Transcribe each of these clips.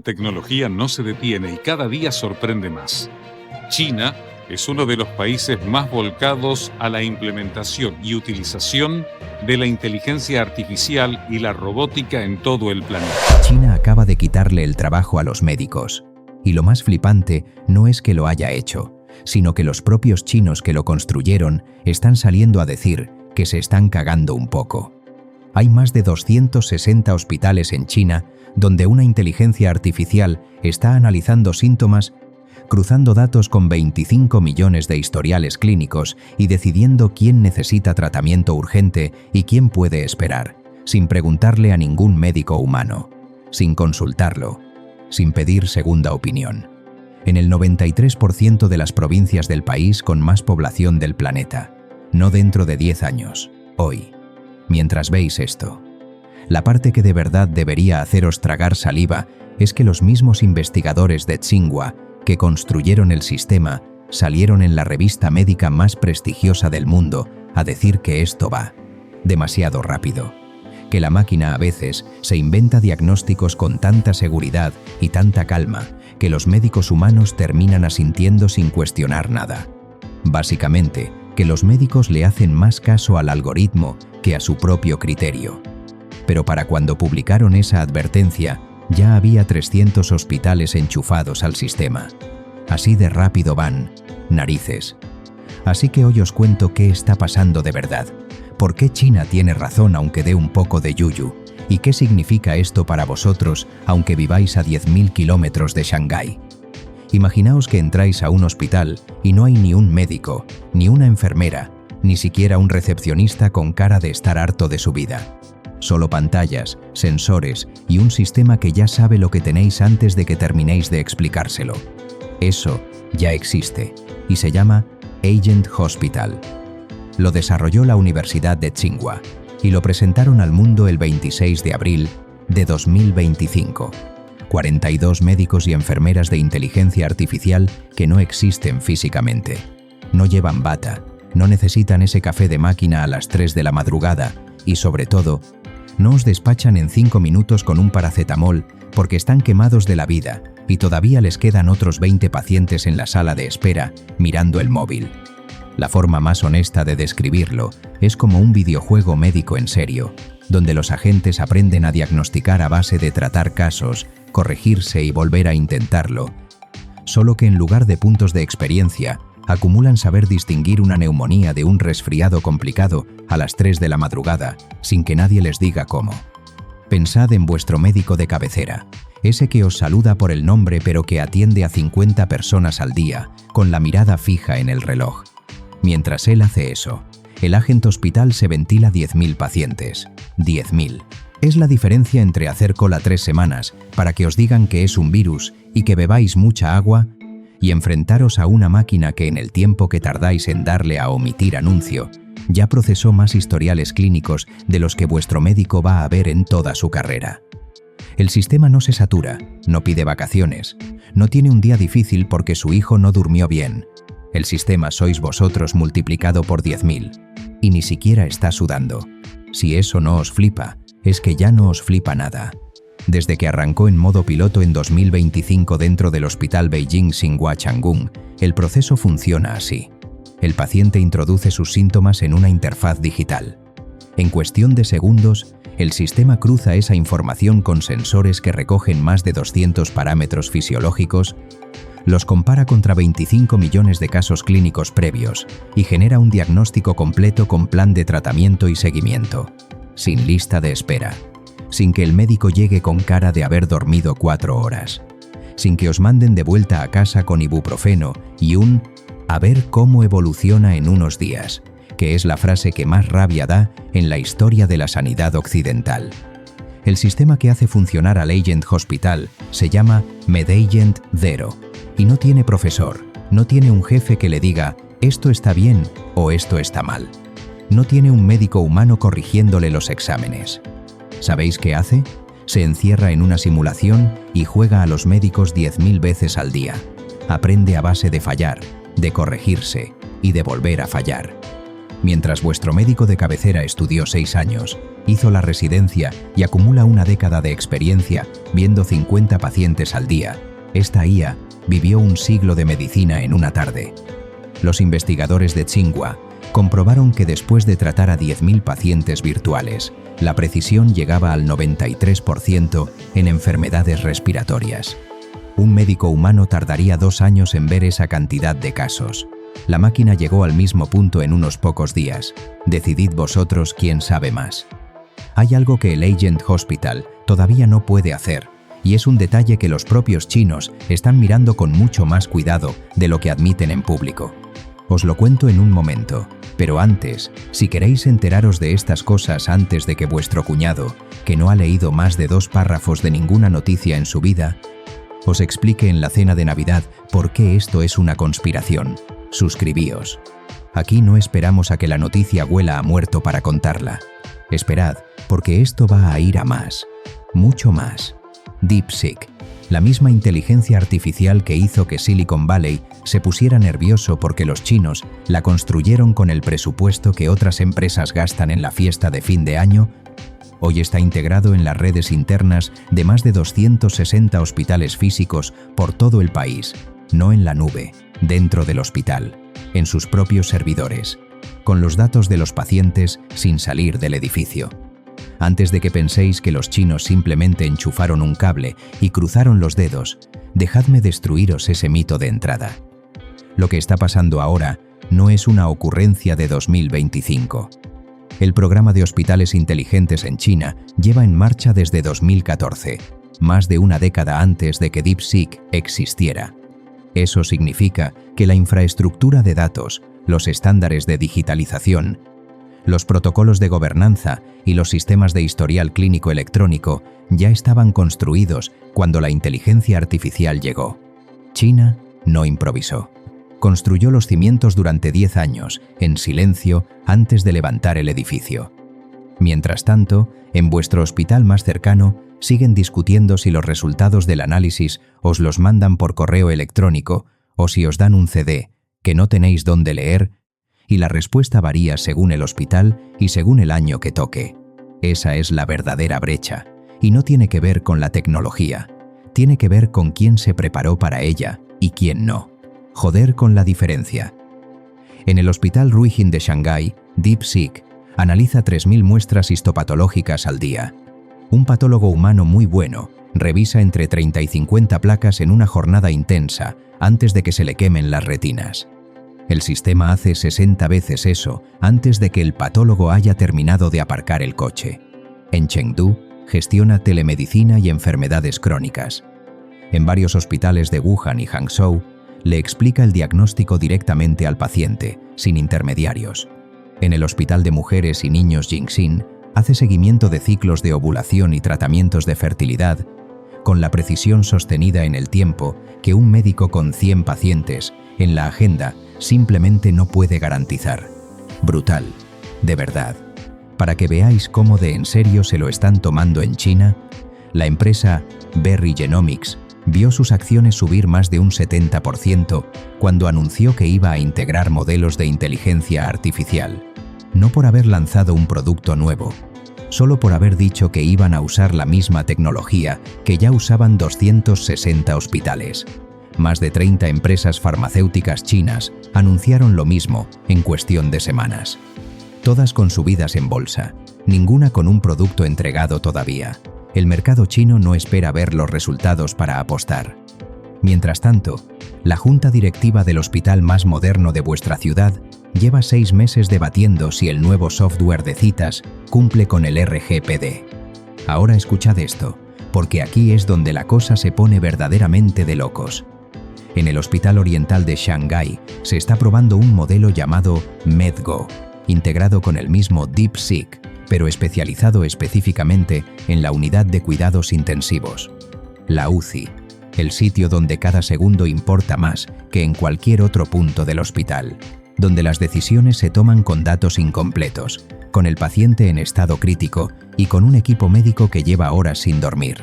tecnología no se detiene y cada día sorprende más. China es uno de los países más volcados a la implementación y utilización de la inteligencia artificial y la robótica en todo el planeta. China acaba de quitarle el trabajo a los médicos. Y lo más flipante no es que lo haya hecho, sino que los propios chinos que lo construyeron están saliendo a decir que se están cagando un poco. Hay más de 260 hospitales en China donde una inteligencia artificial está analizando síntomas, cruzando datos con 25 millones de historiales clínicos y decidiendo quién necesita tratamiento urgente y quién puede esperar, sin preguntarle a ningún médico humano, sin consultarlo, sin pedir segunda opinión. En el 93% de las provincias del país con más población del planeta, no dentro de 10 años, hoy. Mientras veis esto, la parte que de verdad debería haceros tragar saliva es que los mismos investigadores de Tsinghua que construyeron el sistema salieron en la revista médica más prestigiosa del mundo a decir que esto va demasiado rápido, que la máquina a veces se inventa diagnósticos con tanta seguridad y tanta calma que los médicos humanos terminan asintiendo sin cuestionar nada. Básicamente, que los médicos le hacen más caso al algoritmo que a su propio criterio. Pero para cuando publicaron esa advertencia, ya había 300 hospitales enchufados al sistema. Así de rápido van, narices. Así que hoy os cuento qué está pasando de verdad, por qué China tiene razón aunque dé un poco de yuyu, y qué significa esto para vosotros aunque viváis a 10.000 kilómetros de Shanghái. Imaginaos que entráis a un hospital y no hay ni un médico, ni una enfermera, ni siquiera un recepcionista con cara de estar harto de su vida. Solo pantallas, sensores y un sistema que ya sabe lo que tenéis antes de que terminéis de explicárselo. Eso ya existe y se llama Agent Hospital. Lo desarrolló la Universidad de Tsinghua y lo presentaron al mundo el 26 de abril de 2025. 42 médicos y enfermeras de inteligencia artificial que no existen físicamente. No llevan bata, no necesitan ese café de máquina a las 3 de la madrugada y, sobre todo, no os despachan en 5 minutos con un paracetamol porque están quemados de la vida y todavía les quedan otros 20 pacientes en la sala de espera mirando el móvil. La forma más honesta de describirlo es como un videojuego médico en serio, donde los agentes aprenden a diagnosticar a base de tratar casos, corregirse y volver a intentarlo. Solo que en lugar de puntos de experiencia, acumulan saber distinguir una neumonía de un resfriado complicado a las 3 de la madrugada, sin que nadie les diga cómo. Pensad en vuestro médico de cabecera, ese que os saluda por el nombre pero que atiende a 50 personas al día, con la mirada fija en el reloj. Mientras él hace eso, el agente hospital se ventila 10.000 pacientes. 10.000. Es la diferencia entre hacer cola 3 semanas para que os digan que es un virus y que bebáis mucha agua y enfrentaros a una máquina que en el tiempo que tardáis en darle a omitir anuncio, ya procesó más historiales clínicos de los que vuestro médico va a ver en toda su carrera. El sistema no se satura, no pide vacaciones, no tiene un día difícil porque su hijo no durmió bien. El sistema sois vosotros multiplicado por 10.000 y ni siquiera está sudando. Si eso no os flipa, es que ya no os flipa nada. Desde que arrancó en modo piloto en 2025 dentro del Hospital Beijing Tsinghua Changung, el proceso funciona así. El paciente introduce sus síntomas en una interfaz digital. En cuestión de segundos, el sistema cruza esa información con sensores que recogen más de 200 parámetros fisiológicos, los compara contra 25 millones de casos clínicos previos y genera un diagnóstico completo con plan de tratamiento y seguimiento, sin lista de espera, sin que el médico llegue con cara de haber dormido 4 horas, sin que os manden de vuelta a casa con ibuprofeno y un «a ver cómo evoluciona en unos días», que es la frase que más rabia da en la historia de la sanidad occidental. El sistema que hace funcionar al Agent Hospital se llama MedAgent Zero y no tiene profesor, no tiene un jefe que le diga «esto está bien» o «esto está mal». No tiene un médico humano corrigiéndole los exámenes. ¿Sabéis qué hace? Se encierra en una simulación y juega a los médicos 10.000 veces al día. Aprende a base de fallar, de corregirse y de volver a fallar. Mientras vuestro médico de cabecera estudió 6 años, Hizo la residencia y acumula una década de experiencia viendo 50 pacientes al día. Esta IA vivió un siglo de medicina en una tarde. Los investigadores de Tsinghua comprobaron que después de tratar a 10.000 pacientes virtuales, la precisión llegaba al 93% en enfermedades respiratorias. Un médico humano tardaría 2 años en ver esa cantidad de casos. La máquina llegó al mismo punto en unos pocos días. Decidid vosotros quién sabe más. Hay algo que el Agent Hospital todavía no puede hacer, y es un detalle que los propios chinos están mirando con mucho más cuidado de lo que admiten en público. Os lo cuento en un momento, pero antes, si queréis enteraros de estas cosas antes de que vuestro cuñado, que no ha leído más de 2 párrafos de ninguna noticia en su vida, os explique en la cena de Navidad por qué esto es una conspiración. Suscribíos. Aquí no esperamos a que la noticia huela a muerto para contarla. Esperad, porque esto va a ir a más. Mucho más. DeepSeek, la misma inteligencia artificial que hizo que Silicon Valley se pusiera nervioso porque los chinos la construyeron con el presupuesto que otras empresas gastan en la fiesta de fin de año, hoy está integrado en las redes internas de más de 260 hospitales físicos por todo el país, no en la nube, dentro del hospital, en sus propios servidores, con los datos de los pacientes sin salir del edificio. Antes de que penséis que los chinos simplemente enchufaron un cable y cruzaron los dedos, dejadme destruiros ese mito de entrada. Lo que está pasando ahora no es una ocurrencia de 2025. El programa de hospitales inteligentes en China lleva en marcha desde 2014, más de una década antes de que DeepSeek existiera. Eso significa que la infraestructura de datos, los estándares de digitalización, los protocolos de gobernanza y los sistemas de historial clínico electrónico ya estaban construidos cuando la inteligencia artificial llegó. China no improvisó. Construyó los cimientos durante 10 años, en silencio, antes de levantar el edificio. Mientras tanto, en vuestro hospital más cercano, siguen discutiendo si los resultados del análisis os los mandan por correo electrónico o si os dan un CD que no tenéis dónde leer, y la respuesta varía según el hospital y según el año que toque. Esa es la verdadera brecha, y no tiene que ver con la tecnología, tiene que ver con quién se preparó para ella y quién no. Joder con la diferencia. En el Hospital Ruijin de Shanghái, DeepSeek analiza 3.000 muestras histopatológicas al día. Un patólogo humano muy bueno revisa entre 30 y 50 placas en una jornada intensa antes de que se le quemen las retinas. El sistema hace 60 veces eso antes de que el patólogo haya terminado de aparcar el coche. En Chengdu, gestiona telemedicina y enfermedades crónicas. En varios hospitales de Wuhan y Hangzhou, le explica el diagnóstico directamente al paciente, sin intermediarios. En el Hospital de Mujeres y Niños Jingxin, hace seguimiento de ciclos de ovulación y tratamientos de fertilidad, con la precisión sostenida en el tiempo que un médico con 100 pacientes en la agenda simplemente no puede garantizar. Brutal, de verdad. Para que veáis cómo de en serio se lo están tomando en China, la empresa Berry Genomics vio sus acciones subir más de un 70% cuando anunció que iba a integrar modelos de inteligencia artificial, no por haber lanzado un producto nuevo, solo por haber dicho que iban a usar la misma tecnología que ya usaban 260 hospitales. Más de 30 empresas farmacéuticas chinas anunciaron lo mismo en cuestión de semanas. Todas con subidas en bolsa, ninguna con un producto entregado todavía. El mercado chino no espera ver los resultados para apostar. Mientras tanto, la junta directiva del hospital más moderno de vuestra ciudad lleva 6 meses debatiendo si el nuevo software de citas cumple con el RGPD. Ahora escuchad esto, porque aquí es donde la cosa se pone verdaderamente de locos. En el Hospital Oriental de Shanghái se está probando un modelo llamado MedGo, integrado con el mismo DeepSeek, pero especializado específicamente en la unidad de cuidados intensivos, la UCI, el sitio donde cada segundo importa más que en cualquier otro punto del hospital, donde las decisiones se toman con datos incompletos, con el paciente en estado crítico y con un equipo médico que lleva horas sin dormir.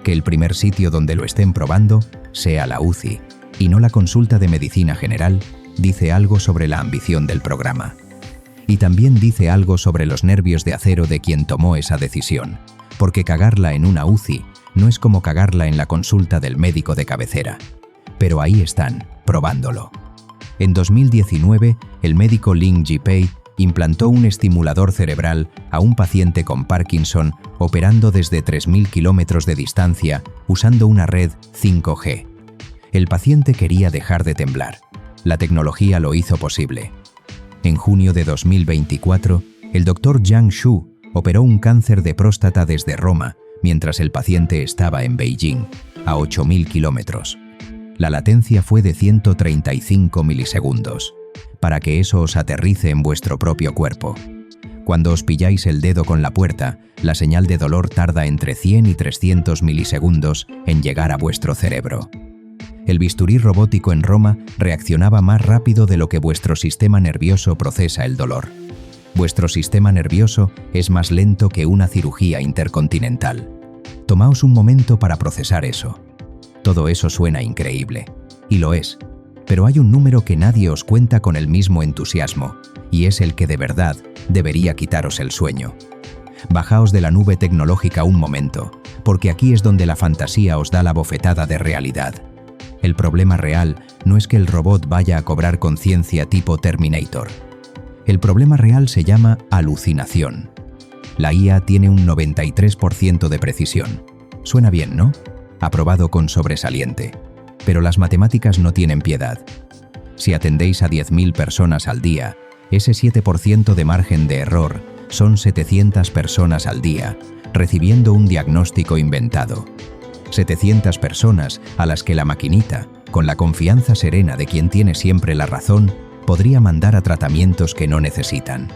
Que el primer sitio donde lo estén probando sea la UCI, y no la consulta de medicina general, dice algo sobre la ambición del programa. Y también dice algo sobre los nervios de acero de quien tomó esa decisión, porque cagarla en una UCI no es como cagarla en la consulta del médico de cabecera. Pero ahí están, probándolo. En 2019, el médico Lin Jipei implantó un estimulador cerebral a un paciente con Parkinson operando desde 3.000 kilómetros de distancia usando una red 5G. El paciente quería dejar de temblar. La tecnología lo hizo posible. En junio de 2024, el doctor Jiang Shu operó un cáncer de próstata desde Roma, mientras el paciente estaba en Beijing, a 8.000 kilómetros. La latencia fue de 135 milisegundos, para que eso os aterrice en vuestro propio cuerpo. Cuando os pilláis el dedo con la puerta, la señal de dolor tarda entre 100 y 300 milisegundos en llegar a vuestro cerebro. El bisturí robótico en Roma reaccionaba más rápido de lo que vuestro sistema nervioso procesa el dolor. Vuestro sistema nervioso es más lento que una cirugía intercontinental. Tomaos un momento para procesar eso. Todo eso suena increíble, y lo es, pero hay un número que nadie os cuenta con el mismo entusiasmo, y es el que de verdad debería quitaros el sueño. Bajaos de la nube tecnológica un momento, porque aquí es donde la fantasía os da la bofetada de realidad. El problema real no es que el robot vaya a cobrar conciencia tipo Terminator. El problema real se llama alucinación. La IA tiene un 93% de precisión. Suena bien, ¿no? Aprobado con sobresaliente. Pero las matemáticas no tienen piedad. Si atendéis a 10.000 personas al día, ese 7% de margen de error son 700 personas al día, recibiendo un diagnóstico inventado. 700 personas a las que la maquinita, con la confianza serena de quien tiene siempre la razón, podría mandar a tratamientos que no necesitan.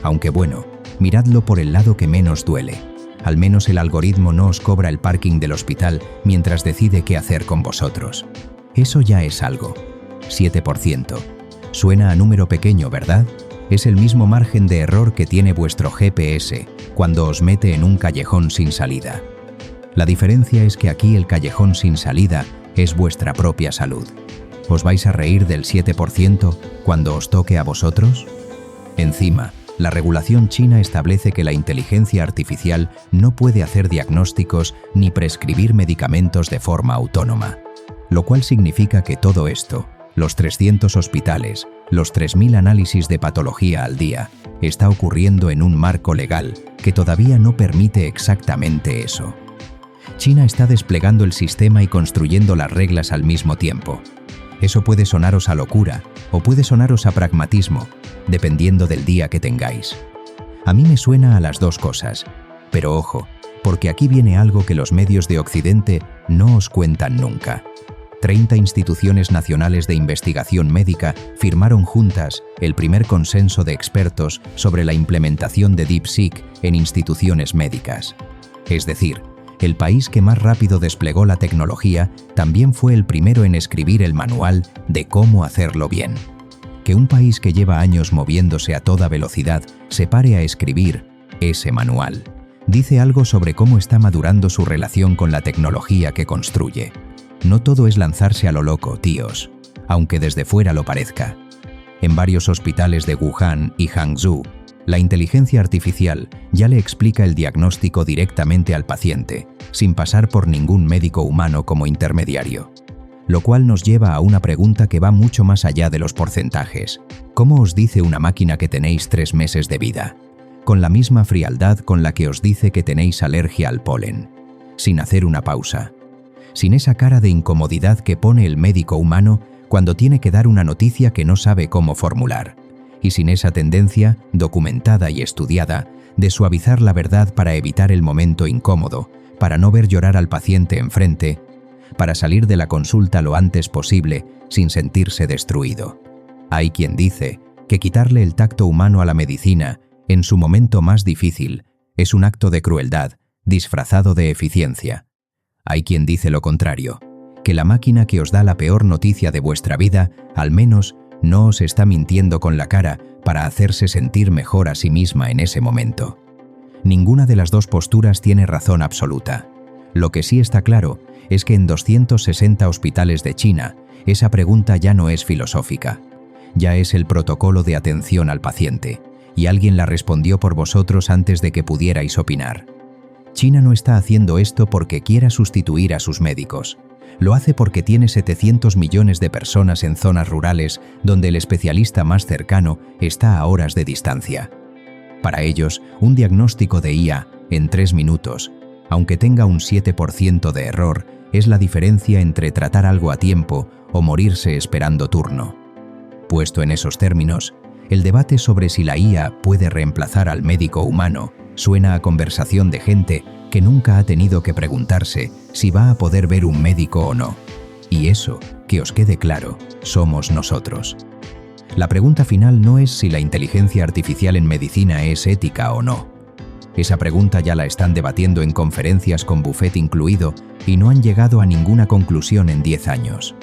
Aunque bueno, miradlo por el lado que menos duele. Al menos el algoritmo no os cobra el parking del hospital mientras decide qué hacer con vosotros. Eso ya es algo. 7%. Suena a número pequeño, ¿verdad? Es el mismo margen de error que tiene vuestro GPS cuando os mete en un callejón sin salida. La diferencia es que aquí el callejón sin salida es vuestra propia salud. ¿Os vais a reír del 7% cuando os toque a vosotros? Encima, la regulación china establece que la inteligencia artificial no puede hacer diagnósticos ni prescribir medicamentos de forma autónoma, lo cual significa que todo esto, los 300 hospitales, los 3.000 análisis de patología al día, está ocurriendo en un marco legal que todavía no permite exactamente eso. China está desplegando el sistema y construyendo las reglas al mismo tiempo. Eso puede sonaros a locura o puede sonaros a pragmatismo, dependiendo del día que tengáis. A mí me suena a las dos cosas, pero ojo, porque aquí viene algo que los medios de Occidente no os cuentan nunca. 30 instituciones nacionales de investigación médica firmaron juntas el primer consenso de expertos sobre la implementación de DeepSeek en instituciones médicas. Es decir, el país que más rápido desplegó la tecnología también fue el primero en escribir el manual de cómo hacerlo bien. Que un país que lleva años moviéndose a toda velocidad se pare a escribir ese manual dice algo sobre cómo está madurando su relación con la tecnología que construye. No todo es lanzarse a lo loco, tíos, aunque desde fuera lo parezca. En varios hospitales de Wuhan y Hangzhou, la inteligencia artificial ya le explica el diagnóstico directamente al paciente, sin pasar por ningún médico humano como intermediario. Lo cual nos lleva a una pregunta que va mucho más allá de los porcentajes. ¿Cómo os dice una máquina que tenéis 3 meses de vida? Con la misma frialdad con la que os dice que tenéis alergia al polen, sin hacer una pausa. Sin esa cara de incomodidad que pone el médico humano cuando tiene que dar una noticia que no sabe cómo formular. Y sin esa tendencia, documentada y estudiada, de suavizar la verdad para evitar el momento incómodo, para no ver llorar al paciente enfrente, para salir de la consulta lo antes posible sin sentirse destruido. Hay quien dice que quitarle el tacto humano a la medicina, en su momento más difícil, es un acto de crueldad, disfrazado de eficiencia. Hay quien dice lo contrario, que la máquina que os da la peor noticia de vuestra vida, al menos, no os está mintiendo con la cara para hacerse sentir mejor a sí misma en ese momento. Ninguna de las dos posturas tiene razón absoluta. Lo que sí está claro es que en 260 hospitales de China, esa pregunta ya no es filosófica. Ya es el protocolo de atención al paciente, y alguien la respondió por vosotros antes de que pudierais opinar. China no está haciendo esto porque quiera sustituir a sus médicos. Lo hace porque tiene 700 millones de personas en zonas rurales donde el especialista más cercano está a horas de distancia. Para ellos, un diagnóstico de IA en 3 minutos, aunque tenga un 7% de error, es la diferencia entre tratar algo a tiempo o morirse esperando turno. Puesto en esos términos, el debate sobre si la IA puede reemplazar al médico humano suena a conversación de gente que nunca ha tenido que preguntarse si va a poder ver un médico o no. Y eso, que os quede claro, somos nosotros. La pregunta final no es si la inteligencia artificial en medicina es ética o no. Esa pregunta ya la están debatiendo en conferencias con buffet incluido y no han llegado a ninguna conclusión en 10 años.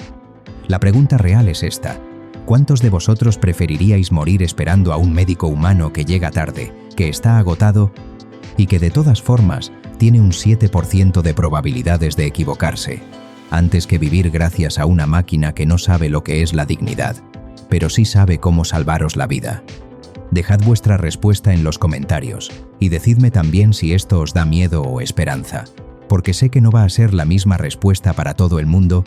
La pregunta real es esta: ¿cuántos de vosotros preferiríais morir esperando a un médico humano que llega tarde, que está agotado y que de todas formas tiene un 7% de probabilidades de equivocarse, antes que vivir gracias a una máquina que no sabe lo que es la dignidad, pero sí sabe cómo salvaros la vida? Dejad vuestra respuesta en los comentarios y decidme también si esto os da miedo o esperanza, porque sé que no va a ser la misma respuesta para todo el mundo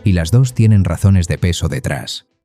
y las dos tienen razones de peso detrás.